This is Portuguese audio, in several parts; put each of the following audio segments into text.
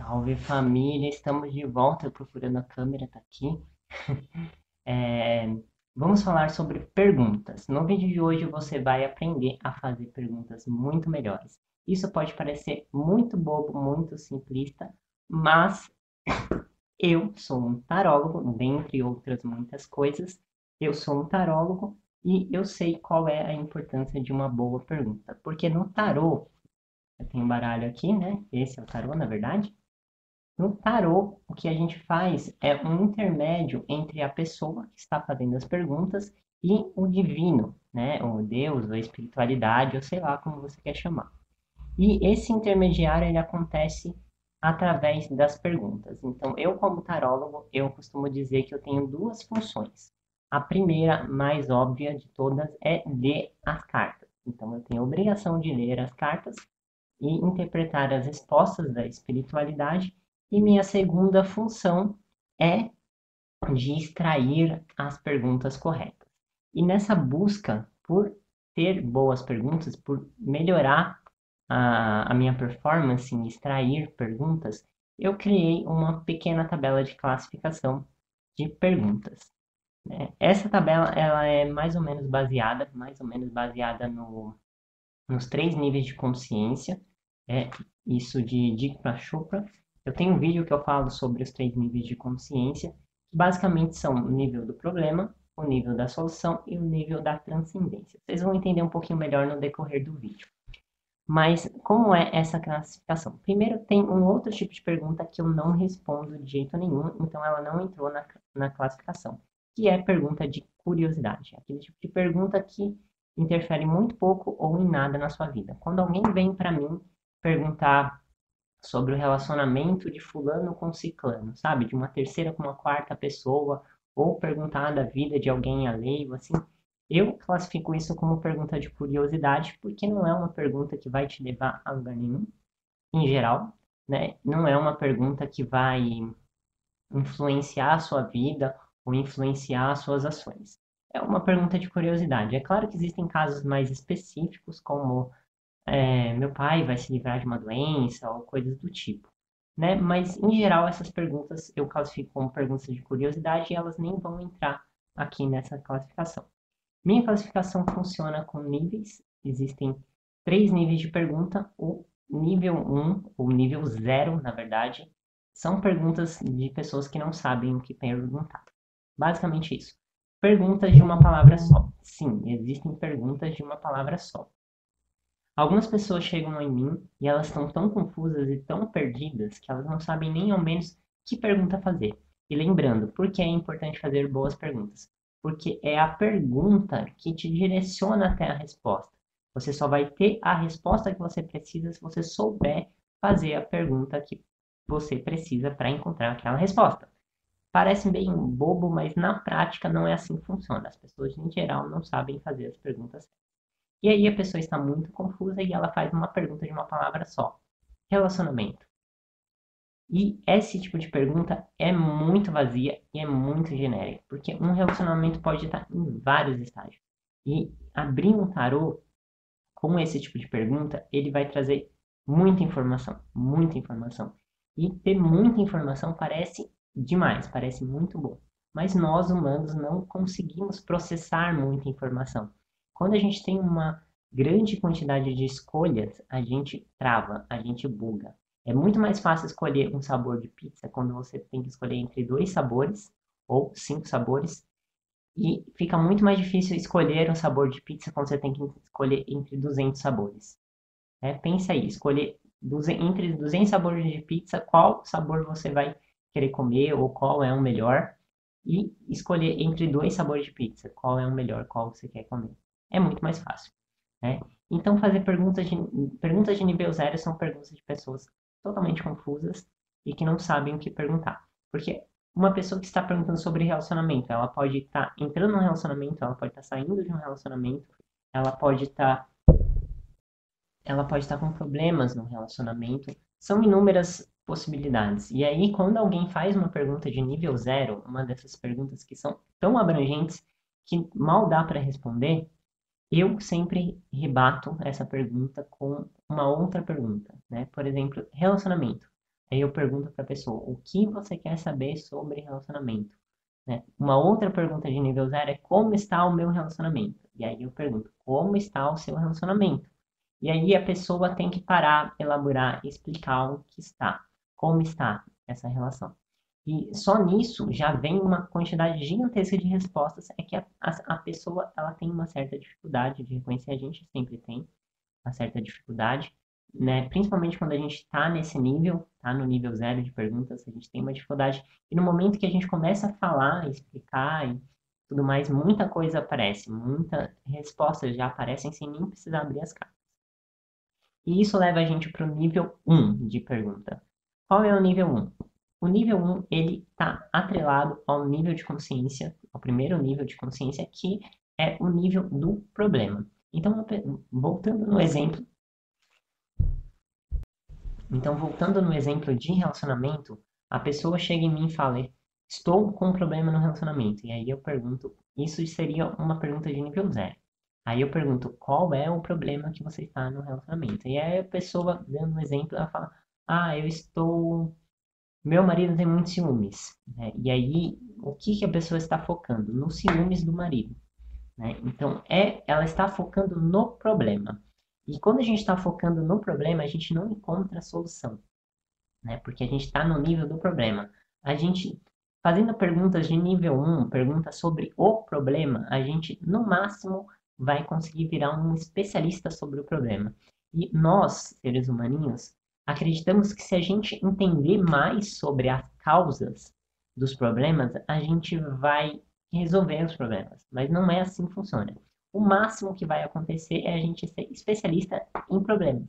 Salve família, estamos de volta procurando a câmera, tá aqui. É, Vamos falar sobre perguntas. No vídeo de hoje você vai aprender a fazer perguntas muito melhores. Isso pode parecer muito bobo, muito simplista, mas eu sou um tarólogo, dentre outras muitas coisas. Eu sou um tarólogo e eu sei qual é a importância de uma boa pergunta. Porque no tarô, eu tenho um baralho aqui, né? Esse é o tarô, na verdade. No tarô, o que a gente faz é um intermédio entre a pessoa que está fazendo as perguntas e o divino, né? O Deus, ou a espiritualidade, ou sei lá como você quer chamar. E esse intermediário ele acontece através das perguntas. Então, eu como tarólogo, eu costumo dizer que eu tenho duas funções. A primeira, mais óbvia de todas, é ler as cartas. Então, eu tenho a obrigação de ler as cartas e interpretar as respostas da espiritualidade. E minha segunda função é de extrair as perguntas corretas. E nessa busca por ter boas perguntas, por melhorar a minha performance em extrair perguntas, eu criei uma pequena tabela de classificação de perguntas, né? Essa tabela ela é mais ou menos baseada nos três níveis de consciência, é isso de Deepak Chopra. Eu tenho um vídeo que eu falo sobre os três níveis de consciência, que basicamente são o nível do problema, o nível da solução e o nível da transcendência. Vocês vão entender um pouquinho melhor no decorrer do vídeo. Mas como é essa classificação? Primeiro, tem um outro tipo de pergunta que eu não respondo de jeito nenhum, então ela não entrou na classificação, que é pergunta de curiosidade. Aquele tipo de pergunta que interfere muito pouco ou em nada na sua vida. Quando alguém vem para mim perguntar sobre o relacionamento de fulano com ciclano, sabe? De uma terceira com uma quarta pessoa, ou perguntar da vida de alguém alheio, assim. Eu classifico isso como pergunta de curiosidade, porque não é uma pergunta que vai te levar a lugar nenhum, em geral, né? Não é uma pergunta que vai influenciar a sua vida ou influenciar as suas ações. É uma pergunta de curiosidade. É claro que existem casos mais específicos, como meu pai vai se livrar de uma doença ou coisas do tipo, né? Mas em geral essas perguntas eu classifico como perguntas de curiosidade e elas nem vão entrar aqui nessa classificação. Minha classificação funciona com níveis. Existem três níveis de pergunta. O nível um, ou nível zero, na verdade, são perguntas de pessoas que não sabem o que perguntar. Basicamente isso. Perguntas de uma palavra só. Sim, existem perguntas de uma palavra só. Algumas pessoas chegam em mim e elas estão tão confusas e tão perdidas que elas não sabem nem ao menos que pergunta fazer. E lembrando, por que é importante fazer boas perguntas? Porque é a pergunta que te direciona até a resposta. Você só vai ter a resposta que você precisa se você souber fazer a pergunta que você precisa para encontrar aquela resposta. Parece bem bobo, mas na prática não é assim que funciona. As pessoas, em geral, não sabem fazer as perguntas. E aí a pessoa está muito confusa e ela faz uma pergunta de uma palavra só: relacionamento. E esse tipo de pergunta é muito vazia e é muito genérica, porque um relacionamento pode estar em vários estágios. E abrir um tarô com esse tipo de pergunta, ele vai trazer muita informação, muita informação. E ter muita informação parece demais, parece muito bom. Mas nós humanos não conseguimos processar muita informação. Quando a gente tem uma grande quantidade de escolhas, a gente trava, a gente buga. É muito mais fácil escolher um sabor de pizza quando você tem que escolher entre dois sabores ou cinco sabores, e fica muito mais difícil escolher um sabor de pizza quando você tem que escolher entre 200 sabores. Pensa aí, escolher entre 200 sabores de pizza, qual sabor você vai querer comer ou qual é o melhor. E escolher entre dois sabores de pizza, qual é o melhor, qual você quer comer. É muito mais fácil, né? Então, fazer perguntas de nível zero são perguntas de pessoas totalmente confusas e que não sabem o que perguntar. Porque uma pessoa que está perguntando sobre relacionamento, ela pode estar entrando num relacionamento, ela pode estar saindo de um relacionamento, ela pode estar, ela pode estar com problemas no relacionamento. São inúmeras possibilidades. E aí, quando alguém faz uma pergunta de nível zero, uma dessas perguntas que são tão abrangentes que mal dá para responder, eu sempre rebato essa pergunta com uma outra pergunta, né? Por exemplo, relacionamento. Aí eu pergunto para a pessoa, o que você quer saber sobre relacionamento? Né? Uma outra pergunta de nível 0 é como está o meu relacionamento? E aí eu pergunto, como está o seu relacionamento? E aí a pessoa tem que parar, elaborar, explicar o que está, como está essa relação. E só nisso já vem uma quantidade gigantesca de respostas. É que a pessoa ela tem uma certa dificuldade de reconhecer, a gente sempre tem uma certa dificuldade, né? Principalmente quando a gente está nesse nível, está no nível 0 de perguntas, a gente tem uma dificuldade. E no momento que a gente começa a falar, explicar e tudo mais, muita coisa aparece, muitas respostas já aparecem sem nem precisar abrir as cartas. E isso leva a gente para o nível 1 de pergunta. Qual é o nível 1? O nível 1, ele está atrelado ao nível de consciência, ao primeiro nível de consciência, que é o nível do problema. Então, voltando no exemplo, voltando no exemplo de relacionamento, a pessoa chega em mim e fala: estou com um problema no relacionamento. E aí eu pergunto, isso seria uma pergunta de nível 0. Aí eu pergunto, qual é o problema que você está no relacionamento? E aí a pessoa, dando um exemplo, ela fala: ah, eu estou. Meu marido tem muitos ciúmes. Né? E aí, o que que a pessoa está focando? Nos ciúmes do marido. Né? Então, ela está focando no problema. E quando a gente está focando no problema, a gente não encontra a solução, né? Porque a gente está no nível do problema. A gente, fazendo perguntas de nível 1, perguntas sobre o problema, a gente, no máximo, vai conseguir virar um especialista sobre o problema. E nós, seres humaninhos, acreditamos que se a gente entender mais sobre as causas dos problemas, a gente vai resolver os problemas. Mas não é assim que funciona. O máximo que vai acontecer é a gente ser especialista em problemas.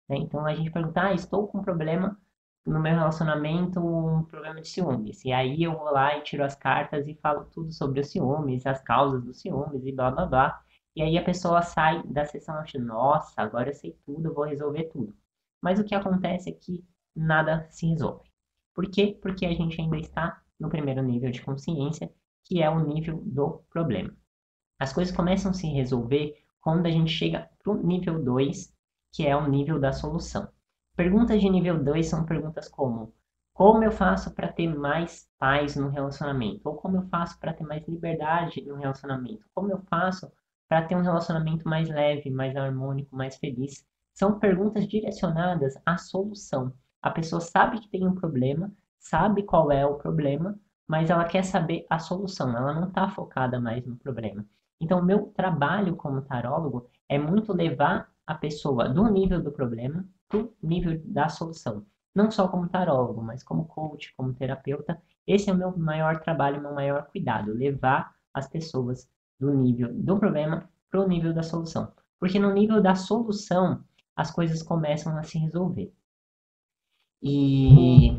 Né? Então a gente pergunta, estou com um problema no meu relacionamento um problema de ciúmes. E aí eu vou lá e tiro as cartas e falo tudo sobre os ciúmes, as causas dos ciúmes e blá blá blá. E aí a pessoa sai da sessão achando, nossa, agora eu sei tudo, eu vou resolver tudo. Mas o que acontece é que nada se resolve. Por quê? Porque a gente ainda está no primeiro nível de consciência, que é o nível do problema. As coisas começam a se resolver quando a gente chega para o nível 2, que é o nível da solução. Perguntas de nível 2 são perguntas como eu faço para ter mais paz no relacionamento? Ou como eu faço para ter mais liberdade no relacionamento? Como eu faço para ter um relacionamento mais leve, mais harmônico, mais feliz? São perguntas direcionadas à solução. A pessoa sabe que tem um problema, sabe qual é o problema, mas ela quer saber a solução. Ela não está focada mais no problema. Então, o meu trabalho como tarólogo é muito levar a pessoa do nível do problema para o nível da solução. Não só como tarólogo, mas como coach, como terapeuta. Esse é o meu maior trabalho, meu maior cuidado, levar as pessoas do nível do problema para o nível da solução. Porque no nível da solução, as coisas começam a se resolver. E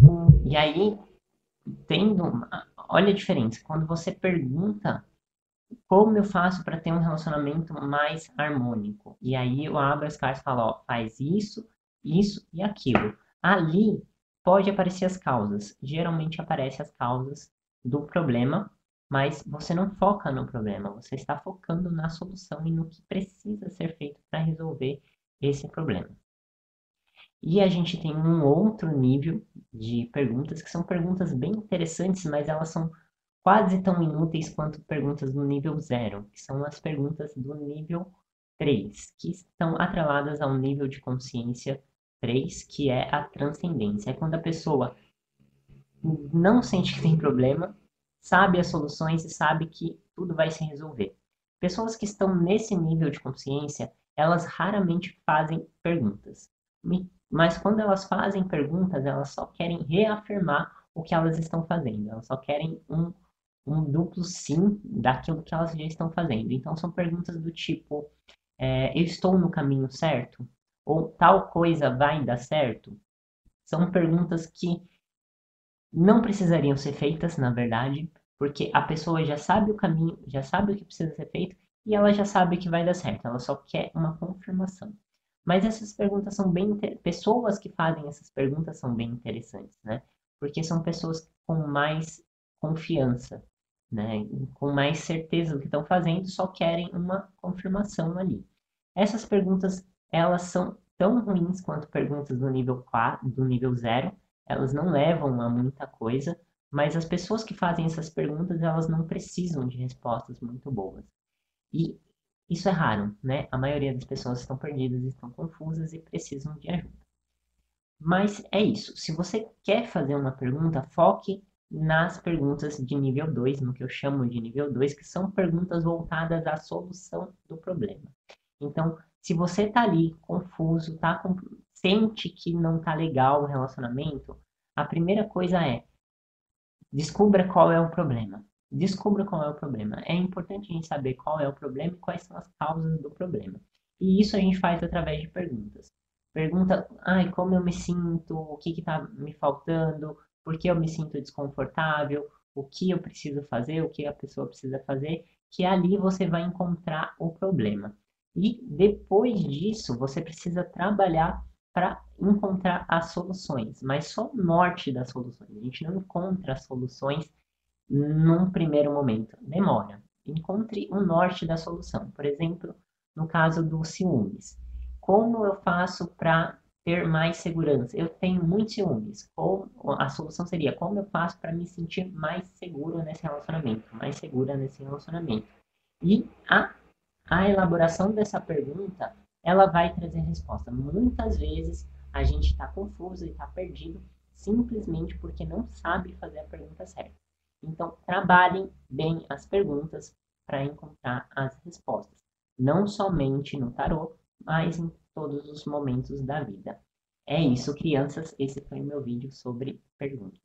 aí, tendo. Olha a diferença. Quando você pergunta como eu faço para ter um relacionamento mais harmônico? E aí eu abro as cartas e falo, ó, faz isso, isso e aquilo. Ali pode aparecer as causas. Geralmente aparecem as causas do problema, mas você não foca no problema, você está focando na solução e no que precisa ser feito para resolver esse problema. E a gente tem um outro nível de perguntas, que são perguntas bem interessantes, mas elas são quase tão inúteis quanto perguntas do nível 0, que são as perguntas do nível 3, que estão atreladas ao nível de consciência 3, que é a transcendência. É quando a pessoa não sente que tem problema, sabe as soluções e sabe que tudo vai se resolver. Pessoas que estão nesse nível de consciência, elas raramente fazem perguntas. Mas quando elas fazem perguntas, elas só querem reafirmar o que elas estão fazendo. Elas só querem um duplo sim daquilo que elas já estão fazendo. Então são perguntas do tipo, eu estou no caminho certo? Ou tal coisa vai dar certo? São perguntas que não precisariam ser feitas, na verdade, porque a pessoa já sabe o caminho, já sabe o que precisa ser feito e ela já sabe que vai dar certo. Ela só quer uma confirmação. Mas essas perguntas são bem. Pessoas que fazem essas perguntas são bem interessantes, né? Porque são pessoas com mais confiança, né? Com mais certeza do que estão fazendo, só querem uma confirmação ali. Essas perguntas, elas são tão ruins quanto perguntas do nível 4, do nível 0. elas não levam a muita coisa, mas as pessoas que fazem essas perguntas, elas não precisam de respostas muito boas. E isso é raro, né? A maioria das pessoas estão perdidas, estão confusas e precisam de ajuda. Mas é isso. Se você quer fazer uma pergunta, foque nas perguntas de nível 2, no que eu chamo de nível 2, que são perguntas voltadas à solução do problema. Então, se você está ali confuso, sente que não está legal o relacionamento, a primeira coisa é descubra qual é o problema. Descubra qual é o problema. É importante a gente saber qual é o problema e quais são as causas do problema. E isso a gente faz através de perguntas. Pergunta, ai, como eu me sinto, o que está me faltando, por que eu me sinto desconfortável, o que eu preciso fazer, o que a pessoa precisa fazer, que ali você vai encontrar o problema. E depois disso, você precisa trabalhar para encontrar as soluções, mas só o norte das soluções. A gente não encontra as soluções num primeiro momento, demora. Encontre o norte da solução. Por exemplo, no caso dos ciúmes. Como eu faço para ter mais segurança? Eu tenho muitos ciúmes. Ou a solução seria como eu faço para me sentir mais seguro nesse relacionamento, mais segura nesse relacionamento. E a elaboração dessa pergunta, ela vai trazer resposta. Muitas vezes a gente está confuso e está perdido simplesmente porque não sabe fazer a pergunta certa. Então, trabalhem bem as perguntas para encontrar as respostas. Não somente no tarô, mas em todos os momentos da vida. É isso, crianças. Esse foi o meu vídeo sobre perguntas.